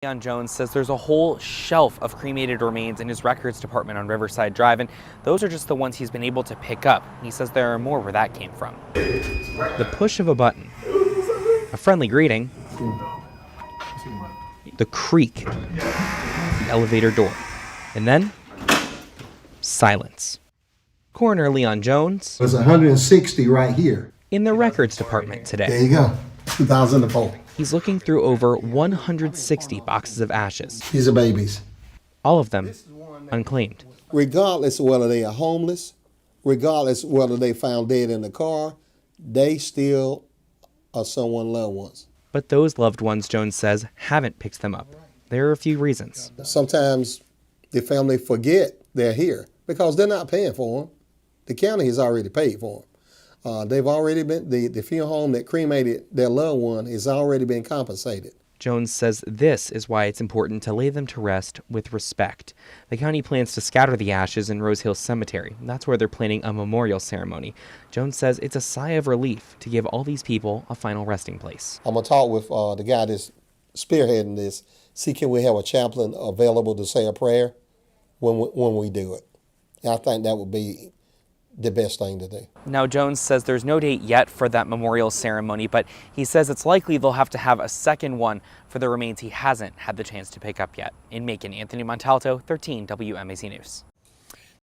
Leon Jones says there's a whole shelf of cremated remains in his records department on Riverside Drive, and those are just the ones he's been able to pick up. He says there are more where that came from. The push of a button, a friendly greeting, the creak, the elevator door, and then silence. Coroner Leon Jones. There's 160 right here. In the records department today. There you go, 2004. He's looking through over 160 boxes of ashes. These are babies. All of them unclaimed. Regardless of whether they are homeless, regardless of whether they found dead in the car, they still are someone's loved ones. But those loved ones, Jones says, haven't picked them up. There are a few reasons. Sometimes the family forget they're here because they're not paying for them. The county has already paid for them. They've already been, the funeral home that cremated their loved one has already been compensated. Jones says this is why it's important to lay them to rest with respect. The county plans to scatter the ashes in Rose Hill Cemetery. That's where they're planning a memorial ceremony. Jones says it's a sigh of relief to give all these people a final resting place. I'm going to talk with the guy that's spearheading this, see can we have a chaplain available to say a prayer when we do it. And I think that would be the best thing to do. Now, Jones says there's no date yet for that memorial ceremony, but he says it's likely they'll have to have a second one for the remains he hasn't had the chance to pick up yet. In Macon, Anthony Montalto, 13 WMAZ News.